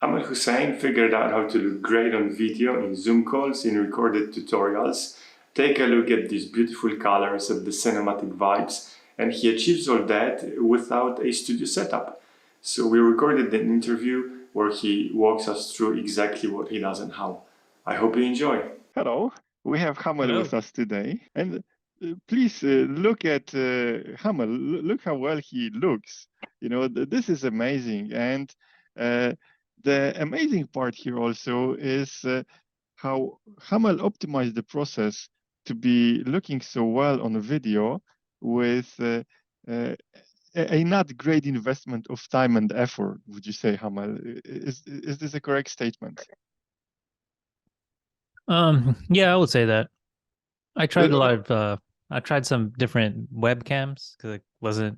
Amal Hussein figured out how to look great on video in Zoom calls, in recorded tutorials. Take a look at these beautiful colors of the cinematic vibes, and he achieves all that without a studio setup. So we recorded an interview where he walks us through exactly what he does and how. I hope you enjoy. Hello, we have Hamal Hello. with us today, and please look at Hamal. Look how well he looks. You know, this is amazing, and uh, the amazing part here also is how Hamal optimized the process to be looking so well on a video with uh, a not great investment of time and effort. Would you say, Hamal? Is this a correct statement? Yeah, I would say that. I tried a Uh, lot of I tried some different webcams because it wasn't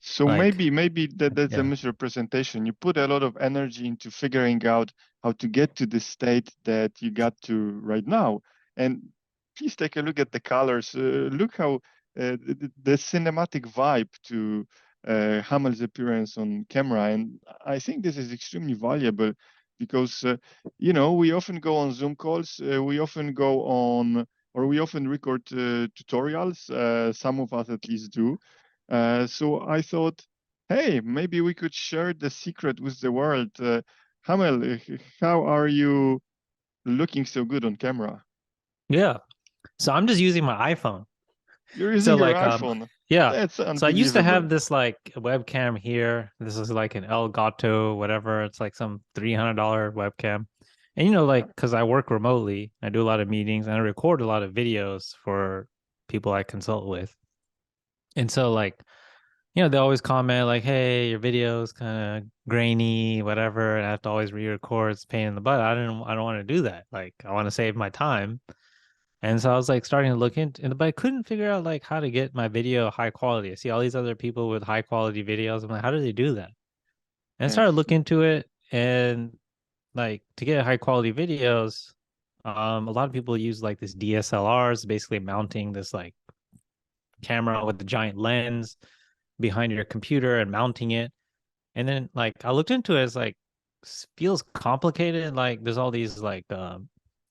So like maybe that's a yeah. misrepresentation. You put a lot of energy into figuring out how to get to the state that you got to right now. And please take a look at the colors. Look how the cinematic vibe to Hamel's appearance on camera. And I think this is extremely valuable because, you know, we often go on Zoom calls, we often go on, or we often record tutorials. Some of us at least do. So I thought, hey, maybe we could share the secret with the world. Hamel, how are you looking so good on camera? Yeah. So I'm just using my iPhone. You're So using your like iPhone. yeah. That's So I used to unbelievable. have this like webcam here. This is like an Elgato, whatever. It's like some $300 webcam. And like because I work remotely, I do a lot of meetings and I record a lot of videos for people I consult with. And so like they always comment like, "Hey, your video's kind of grainy, whatever." And I have to always re-record. It's a pain in the butt. I don't want to do that. Like, I want to save my time. And so I was like starting to look into it, but I couldn't figure out like how to get my video high quality. I see all these other people with high quality videos. I'm like, how do they do that? And I started Yes. looking into it, and like to get high quality videos, a lot of people use like this DSLRs, basically mounting this like camera with the giant lens behind your computer and mounting it. And then like I looked into it, it's like feels complicated. Like there's all these like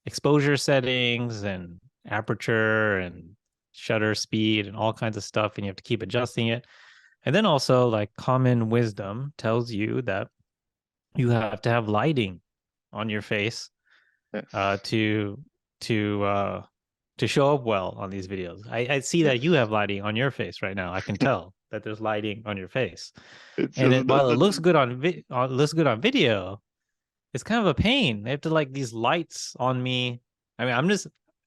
exposure settings and aperture and shutter speed and all kinds of stuff, and you have to keep adjusting it. And then also like common wisdom tells you that you have to have lighting on your face uh Yes. to to uh to show up well on these videos. I see that you Yes. have lighting on your face right now. I can tell that there's lighting on your face. It's And just while it looks good looks good on video, it's kind of a pain. They have to like these lights on me. I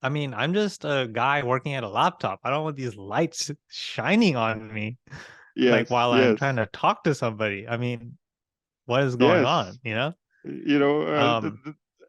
mean, I'm just a guy working at a laptop. I don't want these lights shining on me like yes, while I'm trying yes, to talk to somebody. I mean, what is going yes. on, you know? You know, Um,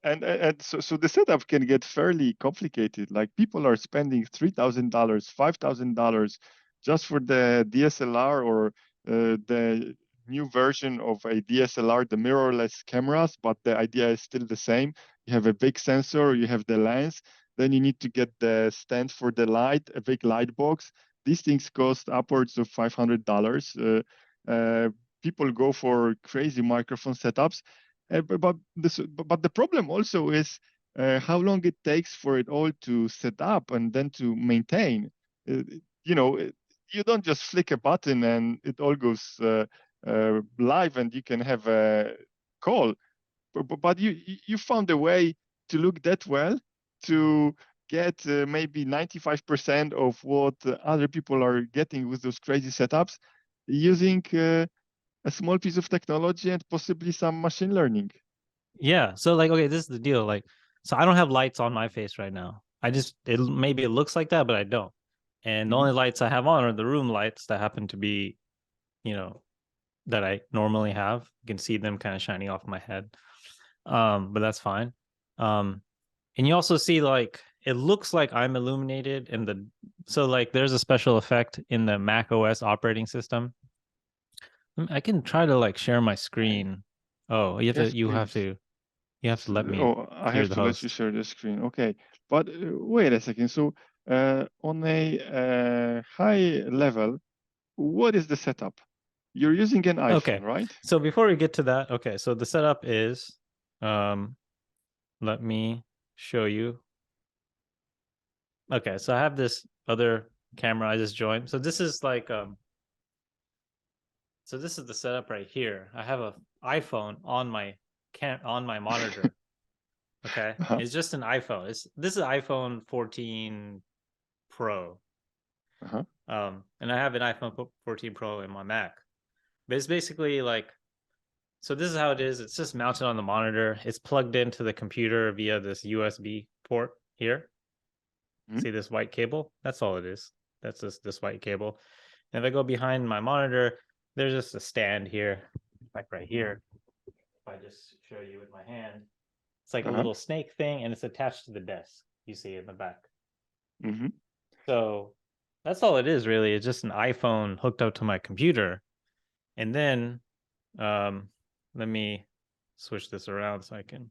and so the setup can get fairly complicated. Like people are spending $3,000, $5,000 just for the DSLR or the new version of a DSLR, the mirrorless cameras, but the idea is still the same. You have a big sensor, you have the lens, then you need to get the stand for the light, a big light box. These things cost upwards of $500. Uh, People go for crazy microphone setups. But the problem also is how long it takes for it all to set up and then to maintain. Uh, you know, you don't just flick a button and it all goes live and you can have a call. But you found a way to look that well to get maybe 95% of what other people are getting with those crazy setups using a small piece of technology and possibly some machine learning. yeah. So like, okay, this is the deal. Like, so I don't have lights on my face right now. I just maybe it looks like that, but I don't. And the Mhm. only lights I have on are the room lights that happen to be, you know, that I normally have. You can see them kind of shining off my head. But that's fine. Um, and you also see like it looks like I'm illuminated in the so like there's a special effect in the Mac OS operating system. I can try to like share my screen. Oh, Yes, please. you have to let me Oh, I you're have the to let you host. share the screen. Okay, but wait a second. So, on a high level, what is the setup? you're using an iPhone, Okay. right? So before we get to that, okay, so the setup is, let me show you. Okay, so I have this other camera I just joined. So this is like, so this is the setup right here. I have a iPhone on my monitor. Okay, Uh-huh. it's just an iPhone. This is iPhone 14 Pro. Uh-huh. And I have an iPhone 14 Pro in my Mac. But it's basically like, so this is how it is. It's just mounted on the monitor. It's plugged into the computer via this USB port here. Mhm. See this white cable? That's all it is. That's just this white cable. And if I go behind my monitor, there's just a stand here, like right here. If I just show you with my hand, it's like a Uh-huh. little snake thing, and it's attached to the desk. You see in the back. Mm-hmm. So that's all it is, really. It's just an iPhone hooked up to my computer. And then let me switch this around so I can.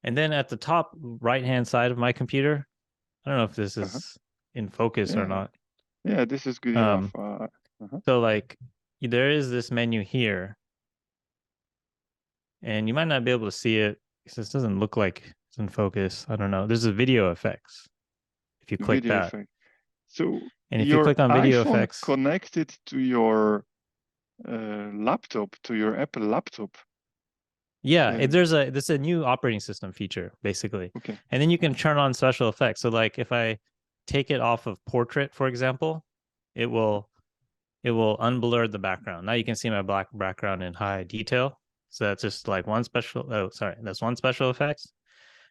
And then at the top right hand side of my computer, I don't know if this Uh-huh. is in focus or Yeah. not. Yeah, this is good enough. Uh-huh. So like there is this menu here, and you might not be able to see it because this doesn't look like it's in focus. I don't know. There's a video effects. If you click Video that, effect. So and if you your click on video iPhone effects, connected to your laptop, to your Apple laptop. yeah, there's a new operating system feature basically, Okay. and then you can turn on special effects. So like if I take it off of portrait, for example, it will unblur the background. Now you can see my black background in high detail. So that's just like one special. Oh, sorry, that's one special effects.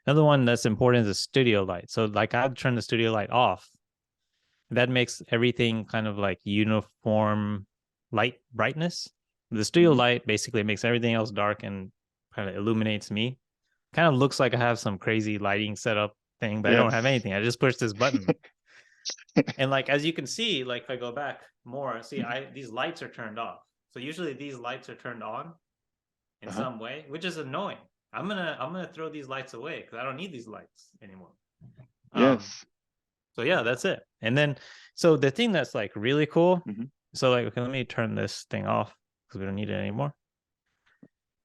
Another one that's important is the studio light. So like I've turned the studio light off. That makes everything kind of like uniform light brightness. The studio Mhm. light basically makes everything else dark and kind of illuminates me. Kind of looks like I have some crazy lighting setup thing, but I don't have Yes. anything. I just push this button. And like as you can see, like if I go back more, see these lights are turned off. So usually these lights are turned on in Uh-huh. some way, which is annoying. I'm gonna throw these lights away because I don't need these lights anymore. Yes. So yeah, that's it. And then so the thing that's like really cool, Mm-hmm. so like okay, let me turn this thing off because we don't need it anymore.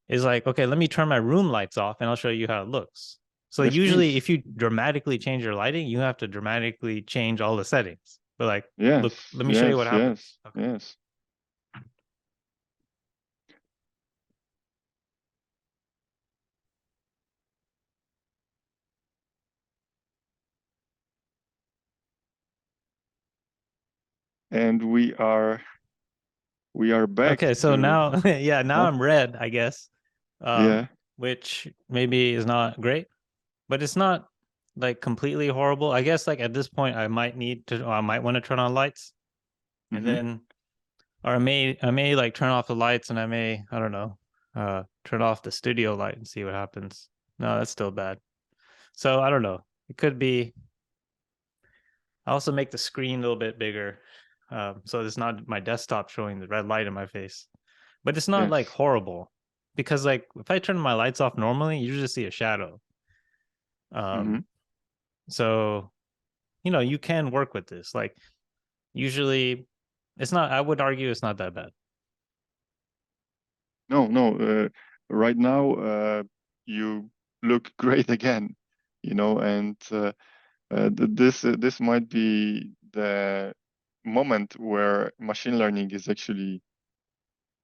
Is like, okay, let me turn my room lights off and I'll show you how it looks. So Yes, usually please. if you dramatically change your lighting, you have to dramatically change all the settings. But like, Yes. look, let me show you what Yes. happens. Yes. Okay. Yes. And we are back Okay, so to now yeah, now huh? I'm red, I guess. Yeah. Which maybe is not great, but it's not like completely horrible. I guess like at this point I might need to, or I might want to turn on lights and Mm-hmm. then, or I may like turn off the lights and I may, I don't know, turn off the studio light and see what happens. No, that's still bad. So I don't know. It could be. I also make the screen a little bit bigger, so it's not my desktop showing the red light in my face. But it's not like Yes. horrible because like if I turn my lights off normally, you just see a shadow. Mm-hmm. Um, so you know you can work with this. Like usually, it's not. I would argue it's not that bad. No, no. Right now, you look great again. And this might be the moment where machine learning is actually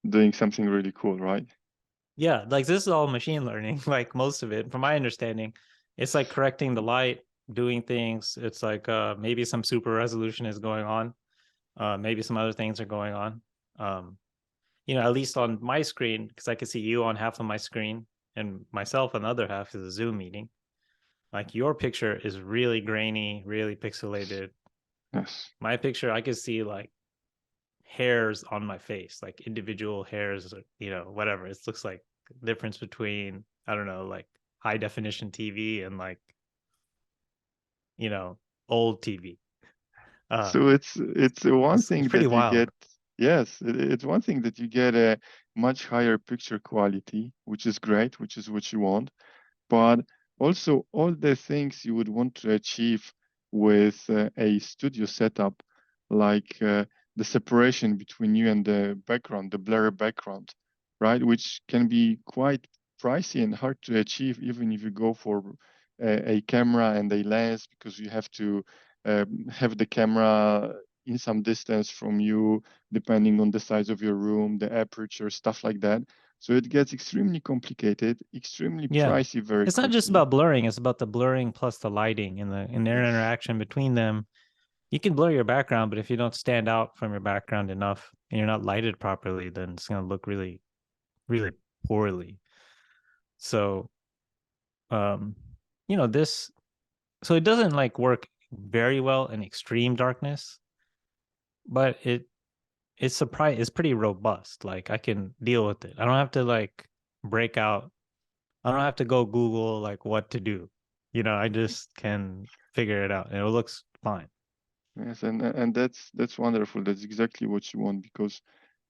doing something really cool, right? Yeah, like this is all machine learning. Like most of it, from my understanding, it's like correcting the light, doing things. It's like maybe some super resolution is going on. Maybe some other things are going on. Um, you know, at least on my screen, because I can see you on half of my screen and myself on the other half is a Zoom meeting. Like your picture is really grainy, really pixelated. Yes. My picture, I could see like hairs on my face, like individual hairs, you know, whatever. It looks like the difference between, I don't know, like high definition TV and like, you know, old TV. So it's one It's thing pretty that you wild. get. Yes, it's one thing that you get a much higher picture quality, which is great, which is what you want. But also all the things you would want to achieve with a studio setup, like the separation between you and the background, the blurry background, right? Which can be quite pricey and hard to achieve, even if you go for a camera and a lens, because you have to have the camera in some distance from you, depending on the size of your room, the aperture, stuff like that. So it gets extremely complicated, extremely Yeah. pricey very It's not just quickly. about blurring, it's about the blurring plus the lighting and the interaction between them. You can blur your background, but if you don't stand out from your background enough and you're not lighted properly, then it's going to look really, really poorly. So, you know, so it doesn't like work very well in extreme darkness, but it's pretty robust. Like I can deal with it. I don't have to like break out. I don't have to go Google like what to do. You know, I just can figure it out and it looks fine. Yes, and that's wonderful. That's exactly what you want, because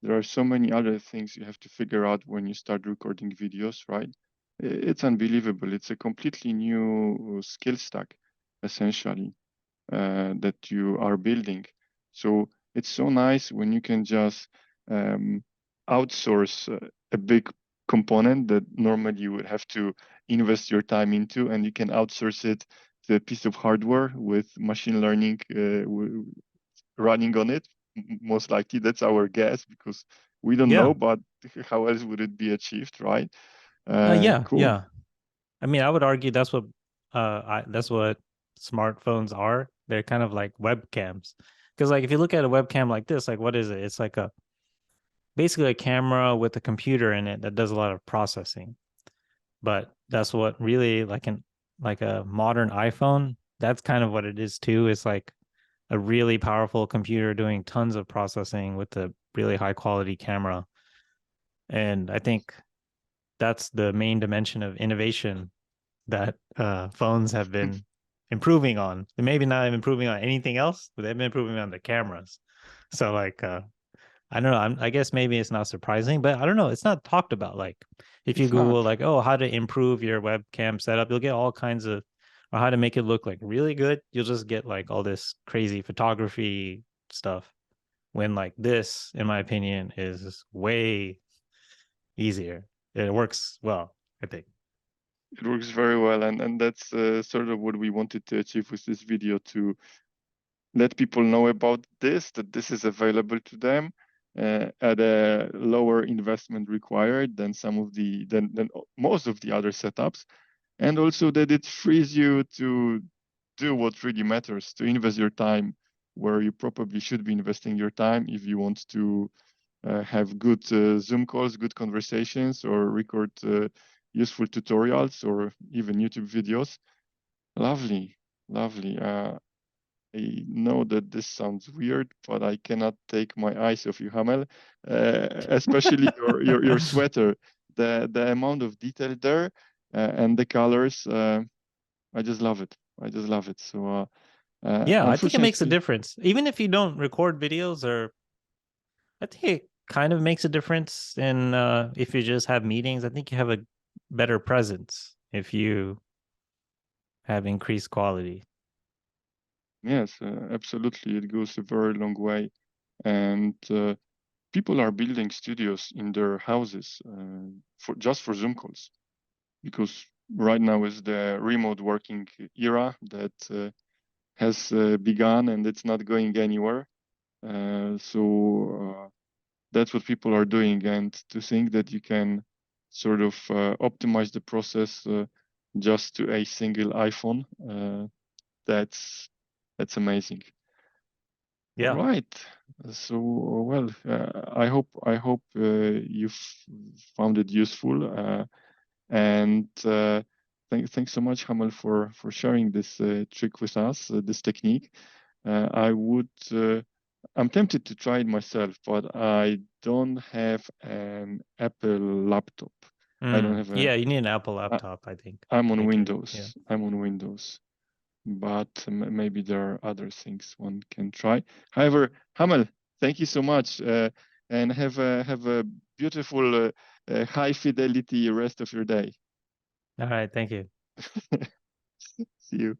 there are so many other things you have to figure out when you start recording videos, right? It's unbelievable. It's a completely new skill stack, essentially, that you are building. So it's so nice when you can just um, outsource a big component that normally you would have to invest your time into, and you can outsource it to a piece of hardware with machine learning running on it. Most likely, that's our guess, because we don't Yeah. know, but how else would it be achieved, right? Yeah, Cool. yeah. I mean, I would argue that's what smartphones are. They're kind of like webcams. Because like if you look at a webcam like this, like what is it? It's like a basically a camera with a computer in it that does a lot of processing. But that's what really like a modern iPhone, that's kind of what it is too. It's like a really powerful computer doing tons of processing with a really high quality camera. And I think that's the main dimension of innovation that phones have been improving on. They maybe not improving on anything else, but they've been improving on the cameras. So like I don't know. I guess maybe it's not surprising, but I don't know. It's not talked about. Like if you It's Google not. like, oh, how to improve your webcam setup, you'll get all kinds of, or how to make it look like really good. You'll just get like all this crazy photography stuff. When like this, in my opinion, is way easier. It works well, I think. It works very well, and that's sort of what we wanted to achieve with this video, to let people know about this, that this is available to them at a lower investment required than than most of the other setups, and also that it frees you to do what really matters, to invest your time where you probably should be investing your time if you want to have good Zoom calls, good conversations, or record useful tutorials or even YouTube videos. Lovely, lovely. I know that this sounds weird, but I cannot take my eyes off you, Hamel. Especially your sweater. The amount of detail there and the colors. I just love it. I just love it. So Yeah, I think it makes a unfortunately, difference. Even if you don't record videos, or I think it kind of makes a difference in if you just have meetings. I think you have a better presence if you have increased quality. yes, absolutely, it goes a very long way. And people are building studios in their houses for just for Zoom calls, because right now is the remote working era that has begun, and it's not going anywhere. So that's what people are doing, and to think that you can sort of optimize the process just to a single iPhone, that's amazing. All Yeah. right. So, well, I hope you've found it useful, and thanks so much, Hamel, for sharing this trick with us, this technique. I would, I'm tempted to try it myself, but I don't have an Apple laptop. I don't have Yeah, you need an Apple I, laptop, I think. I'm on Make it, yeah. Windows. I'm on Windows, but maybe there are other things one can try. However, Hamel, thank you so much, and have a beautiful high fidelity rest of your day. All right, thank you. See you.